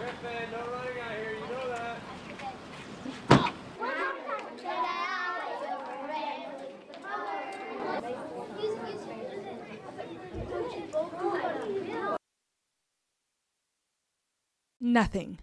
Griffin, no running out here, you know that. Nothing.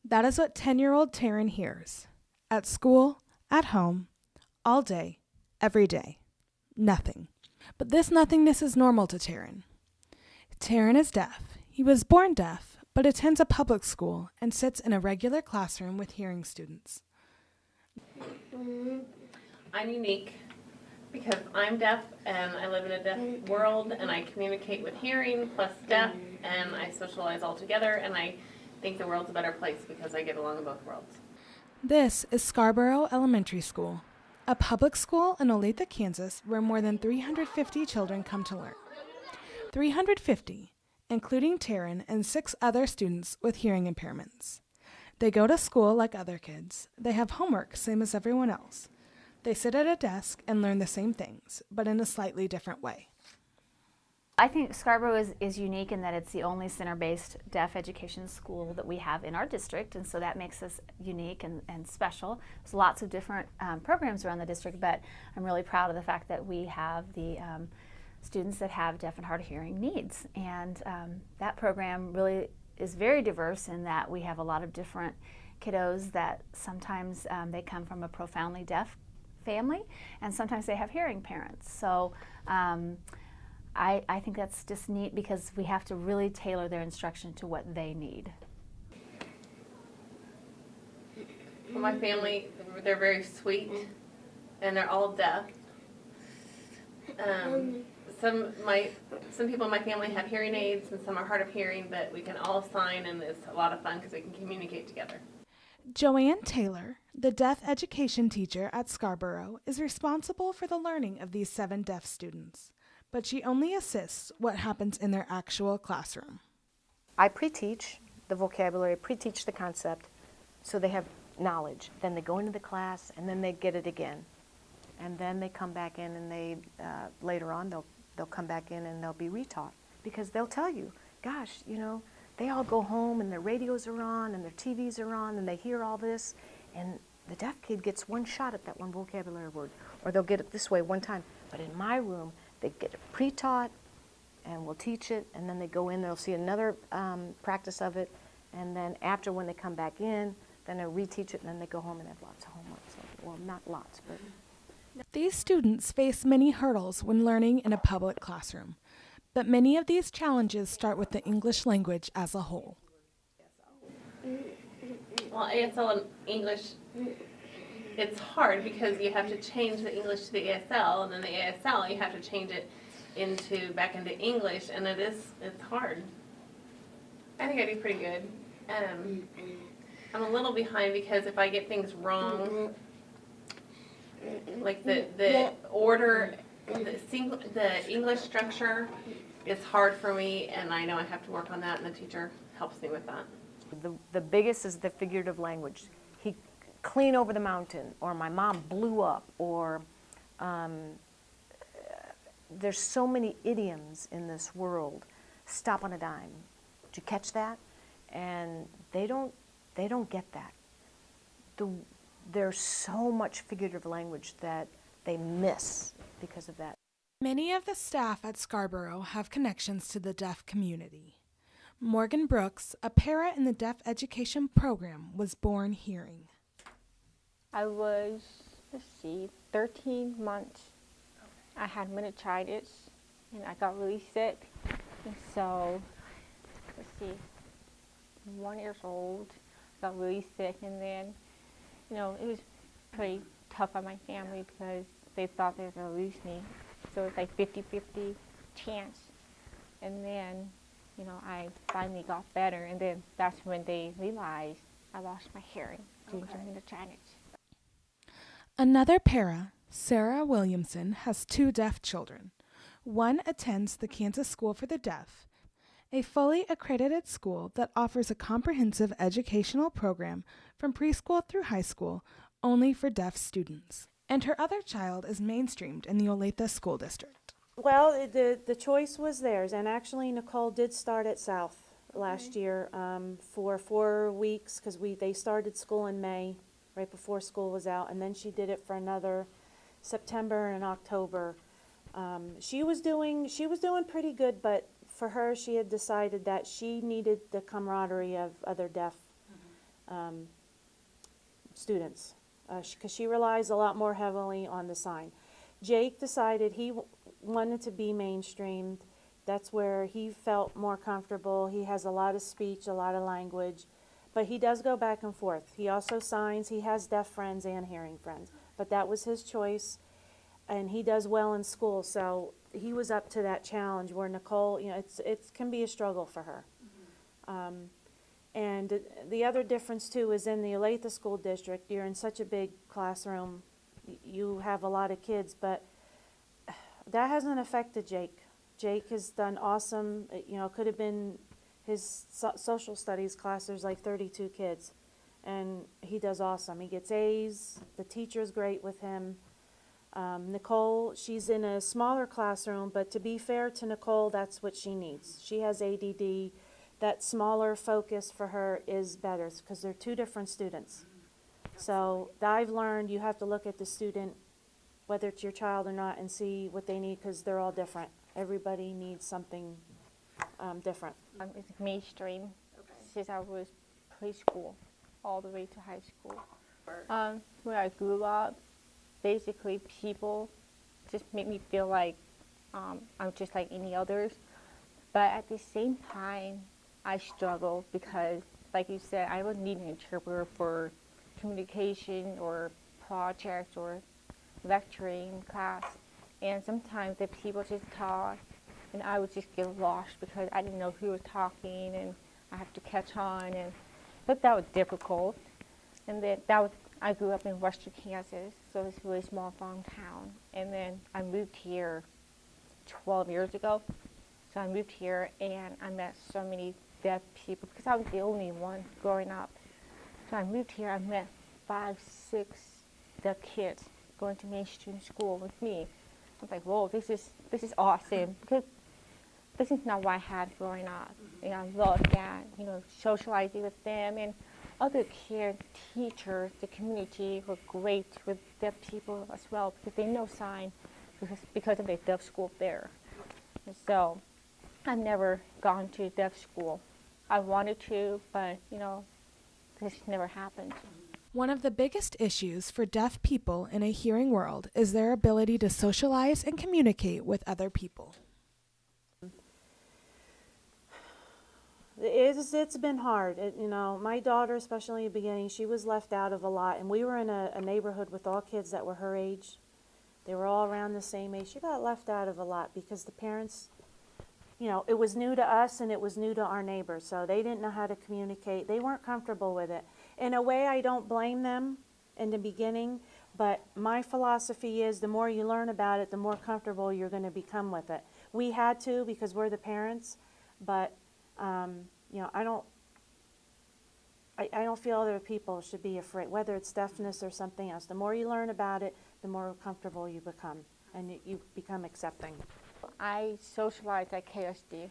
That is what 10-year-old Taryn hears. At school, at home, all day, every day. Nothing. But this nothingness is normal to Taryn. Taryn is deaf. He was born deaf, but attends a public school and sits in a regular classroom with hearing students. I'm unique because I'm deaf and I live in a deaf world and I communicate with hearing plus deaf and I socialize all together and I think the world's a better place because I get along in both worlds. This is Scarborough Elementary School, a public school in Olathe, Kansas, where more than 350 children come to learn. 350, including Taryn and 6 other students with hearing impairments. They go to school like other kids. They have homework, same as everyone else. They sit at a desk and learn the same things, but in a slightly different way. I think Scarborough is unique in that it's the only center-based deaf education school that we have in our district, and so that makes us unique and special. There's lots of different programs around the district, but I'm really proud of the fact that we have the students that have deaf and hard of hearing needs, and that program really is very diverse in that we have a lot of different kiddos that sometimes they come from a profoundly deaf family, and sometimes they have hearing parents. So I think that's just neat because we have to really tailor their instruction to what they need. Well, my family, they're very sweet and they're all deaf. Some people in my family have hearing aids and some are hard of hearing, but we can all sign and it's a lot of fun because we can communicate together. Joanne Taylor, the deaf education teacher at Scarborough, is responsible for the learning of these 7 deaf students, but she only assists what happens in their actual classroom. I pre-teach the vocabulary, pre-teach the concept, so they have knowledge. Then they go into the class, and then they get it again. And then they come back in, and they later on, they'll come back in and they'll be retaught. Because they'll tell you, gosh, you know, they all go home, and their radios are on, and their TVs are on, and they hear all this, and the deaf kid gets one shot at that one vocabulary word, or they'll get it this way one time. But in my room, they get it pre-taught, and we'll teach it, and then they go in, they'll see another practice of it, and then after when they come back in, then they'll reteach it, and then they go home and have lots of homework. So, well, not lots, but... These students face many hurdles when learning in a public classroom, but many of these challenges start with the English language as a whole. Well, ASL and English, it's hard because you have to change the English to the ASL, and then the ASL you have to change it back into English, and it's hard. I think I do pretty good. I'm a little behind because if I get things wrong, like the order, the English structure is hard for me, and I know I have to work on that, and the teacher helps me with that. The biggest is the figurative language. He clean over the mountain, or my mom blew up, or there's so many idioms in this world. Stop on a dime. Did you catch that? And they don't get that. There's so much figurative language that they miss because of that. Many of the staff at Scarborough have connections to the deaf community. Morgan Brooks, a para in the deaf education program, was born hearing. I was, 13 months. I had meningitis, and I got really sick. And so, 1 year old, got really sick, and then, you know, it was pretty tough on my family because they thought they were going to lose me. So it's like 50-50 chance. And then, you know, I finally got better, and then that's when they realized I lost my hearing due to meningitis. Another para, Sarah Williamson, has 2 deaf children. One attends the Kansas School for the Deaf, a fully accredited school that offers a comprehensive educational program from preschool through high school only for deaf students. And her other child is mainstreamed in the Olathe School District. Well, the choice was theirs, and actually Nicole did start at South last year for 4 weeks because they started school in May, right before school was out, and then she did it for another September and October. She was doing pretty good, but for her, she had decided that she needed the camaraderie of other deaf students because she relies a lot more heavily on the sign. Jake decided he wanted to be mainstreamed. That's where he felt more comfortable. He has a lot of speech, a lot of language, but he does go back and forth. He also signs. He has deaf friends and hearing friends, but that was his choice, and he does well in school. So he was up to that challenge where Nicole, you know, it can be a struggle for her. And the other difference too is in the Olathe School District, you're in such a big classroom, you have a lot of kids, but that hasn't affected Jake. Jake has done awesome. You know, it could have been his social studies class, there's like 32 kids, and he does awesome. He gets A's, the teacher's great with him. Nicole, she's in a smaller classroom, but to be fair to Nicole, that's what she needs. She has ADD. That smaller focus for her is better because they're two different students. So I've learned you have to look at the student, whether it's your child or not, and see what they need because they're all different. Everybody needs something different. It's mainstream since I was preschool all the way to high school. Where I grew up, basically people just make me feel like I'm just like any others. But at the same time, I struggle because, like you said, I would need an interpreter for communication or projects or lecturing class. And sometimes the people just talk, and I would just get lost because I didn't know who was talking, and I have to catch on. And but that was difficult. And then I grew up in Western Kansas, so it's a really small farm town. And then I moved here 12 years ago. So I moved here, and I met so many deaf people because I was the only one growing up. So I moved here, I met 5, 6 deaf kids going to mainstream school with me. I was like, whoa, this is awesome because this is not what I had growing up. And I loved that, you know, socializing with them and other kids, teachers, the community were great with deaf people as well because they know sign because of the deaf school there. And so I've never gone to deaf school. I wanted to, but, you know, this never happened. One of the biggest issues for deaf people in a hearing world is their ability to socialize and communicate with other people. It's been hard. You know, my daughter, especially in the beginning, she was left out of a lot. And we were in a neighborhood with all kids that were her age. They were all around the same age. She got left out of a lot because the parents, you know, it was new to us and it was new to our neighbors. So they didn't know how to communicate. They weren't comfortable with it. In a way, I don't blame them in the beginning. But my philosophy is the more you learn about it, the more comfortable you're going to become with it. We had to because we're the parents. But you know, I don't feel other people should be afraid, whether it's deafness or something else. The more you learn about it, the more comfortable you become, and you become accepting. I socialized at KSD,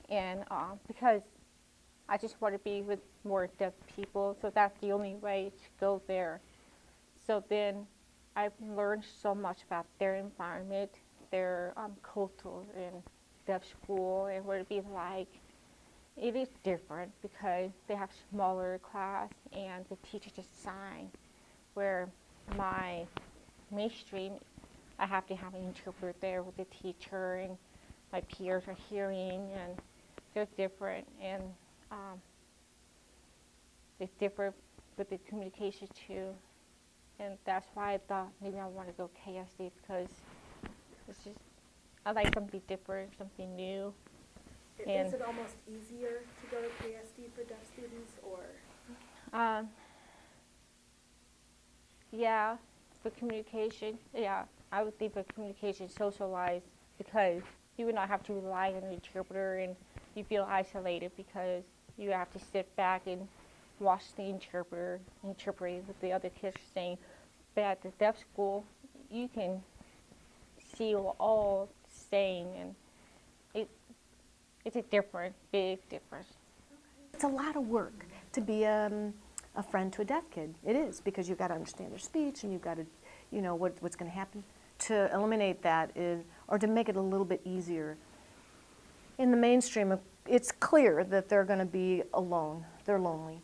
and because I just want to be with more deaf people, so that's the only way to go there. So then I've learned so much about their environment, their culture in deaf school, and what it'd be like. It is different because they have smaller class and the teacher just sign, where my mainstream, I have to have an interpreter there with the teacher, and my peers are hearing, and they're different, and it's different with the communication too. And that's why I thought maybe I want to go KSD because it's just, I like something different, something new. Is it almost easier to go to KSD for deaf students, or? Yeah, for communication, yeah, I would think for communication, socialize, because you would not have to rely on an interpreter and you feel isolated because you have to sit back and watch the interpreter interpret what the other kids are saying. But at the deaf school, you can see all saying, and it's a different, big difference. it's a lot of work to be a friend to a deaf kid. It is, because you've got to understand their speech and you've got to, you know, what's going to happen. To eliminate that is, or to make it a little bit easier, in the mainstream, it's clear that they're going to be alone. They're lonely.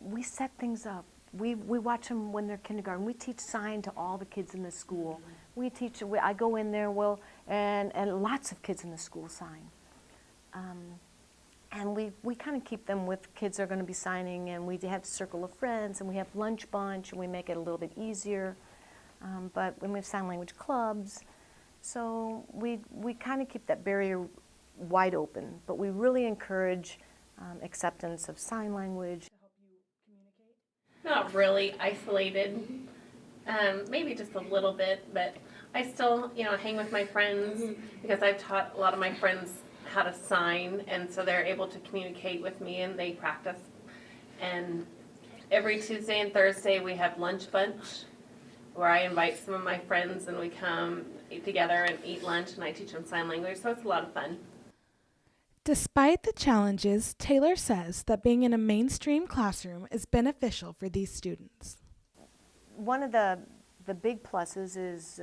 We set things up. We watch them when they're kindergarten. We teach sign to all the kids in the school. We teach. I go in there, and lots of kids in the school sign. And we kind of keep them with kids that are going to be signing, and we have circle of friends, and we have lunch bunch, and we make it a little bit easier. But when we have sign language clubs, so we kind of keep that barrier wide open. But we really encourage acceptance of sign language. Not really isolated, maybe just a little bit, but I still, you know, hang with my friends because I've taught a lot of my friends how to sign, and so they're able to communicate with me and they practice. And every Tuesday and Thursday we have lunch bunch where I invite some of my friends and we come eat together and eat lunch, and I teach them sign language, so it's a lot of fun. Despite the challenges, Taylor says that being in a mainstream classroom is beneficial for these students. One of the big pluses is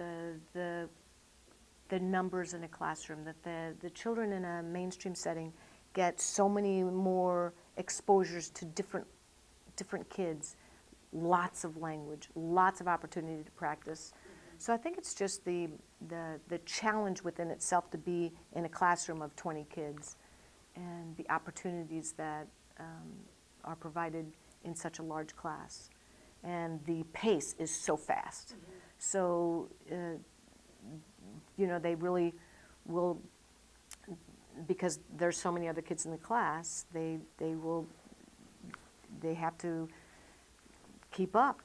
the numbers in a classroom, that the children in a mainstream setting get so many more exposures to different kids, lots of language, lots of opportunity to practice. So I think it's just the challenge within itself to be in a classroom of 20 kids, and the opportunities that are provided in such a large class. And the pace is so fast. So, you know, they really will, because there's so many other kids in the class, they have to keep up.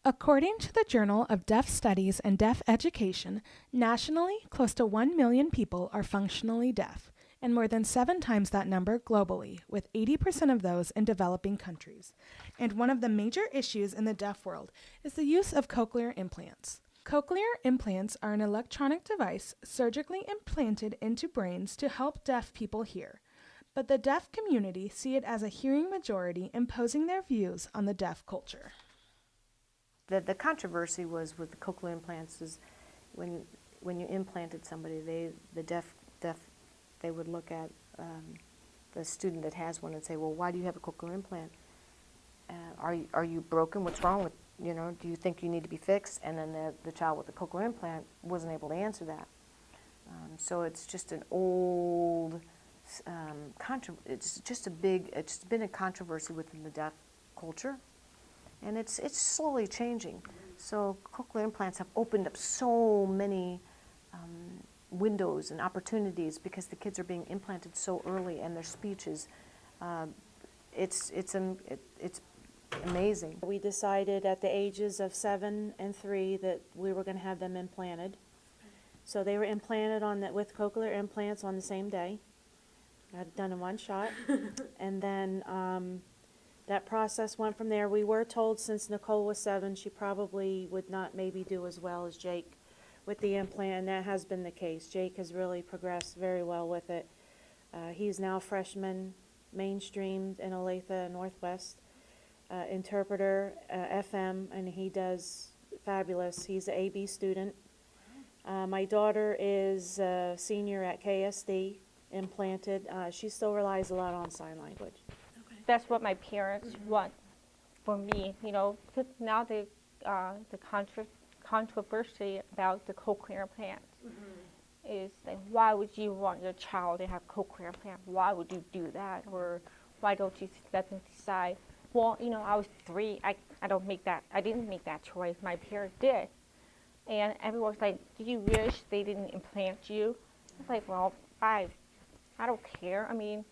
According to the Journal of Deaf Studies and Deaf Education, nationally, close to 1 million people are functionally deaf, and more than 7 times that number globally, with 80% of those in developing countries. And one of the major issues in the deaf world is the use of cochlear implants. Cochlear implants are an electronic device surgically implanted into brains to help deaf people hear. But the deaf community see it as a hearing majority imposing their views on the deaf culture. The controversy was with the cochlear implants is when you implanted somebody, the deaf, they would look at the student that has one and say, well, why do you have a cochlear implant? Are you broken? What's wrong with, you know, do you think you need to be fixed? And then the child with the cochlear implant wasn't able to answer that. So it's just an old, it's been a controversy within the deaf culture. And it's slowly changing. So cochlear implants have opened up so many windows and opportunities because the kids are being implanted so early, and their speech is, it's amazing. We decided at the ages of 7 and 3 that we were going to have them implanted. So they were implanted with cochlear implants on the same day. I had it done in one shot. And then that process went from there. We were told since Nicole was 7, she probably would not maybe do as well as Jake with the implant, and that has been the case. Jake has really progressed very well with it. He's now freshman, mainstreamed in Olathe Northwest, interpreter, FM, and he does fabulous. He's an AB student. My daughter is a senior at KSD, implanted. She still relies a lot on sign language. That's what my parents want for me, you know, because now the controversy about the cochlear implant is like, why would you want your child to have cochlear implant? Why would you do that? Or why don't you let them decide? Well, you know, I was 3. I didn't make that choice. My parents did. And everyone's like, do you wish they didn't implant you? I was like, well, I don't care. I mean,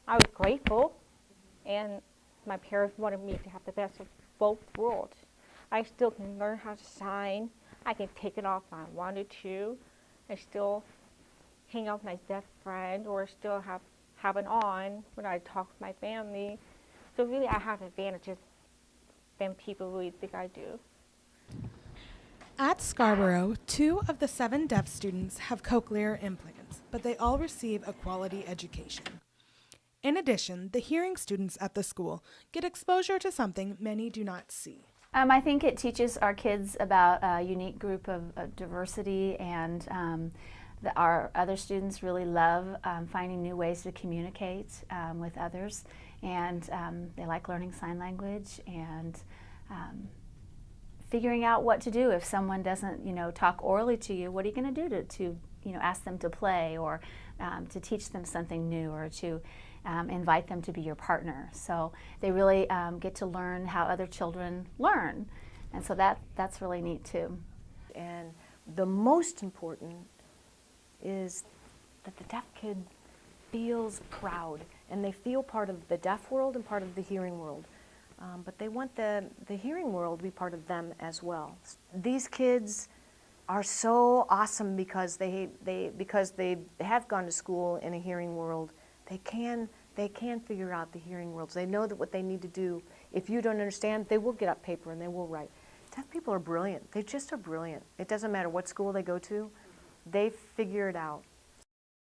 I was grateful. And my parents wanted me to have the best of both worlds. I still can learn how to sign. I can take it off if I wanted to. I still hang out with my deaf friend, or still have it on when I talk with my family. So really I have advantages than people really think I do. At Scarborough, 2 of the 7 deaf students have cochlear implants, but they all receive a quality education. In addition, the hearing students at the school get exposure to something many do not see. I think it teaches our kids about a unique group of diversity, and our other students really love finding new ways to communicate with others, and they like learning sign language and figuring out what to do if someone doesn't, talk orally to you. What are you going to do to ask them to play, or to teach them something new, or to invite them to be your partner? So they really get to learn how other children learn, and so that's really neat too. And the most important is that the deaf kid feels proud, and they feel part of the deaf world and part of the hearing world. But they want the hearing world to be part of them as well. These kids are so awesome because they have gone to school in a hearing world. They can figure out the hearing worlds. They know that what they need to do. If you don't understand, they will get up paper and they will write. Deaf people are brilliant. They just are brilliant. It doesn't matter what school they go to. They figure it out.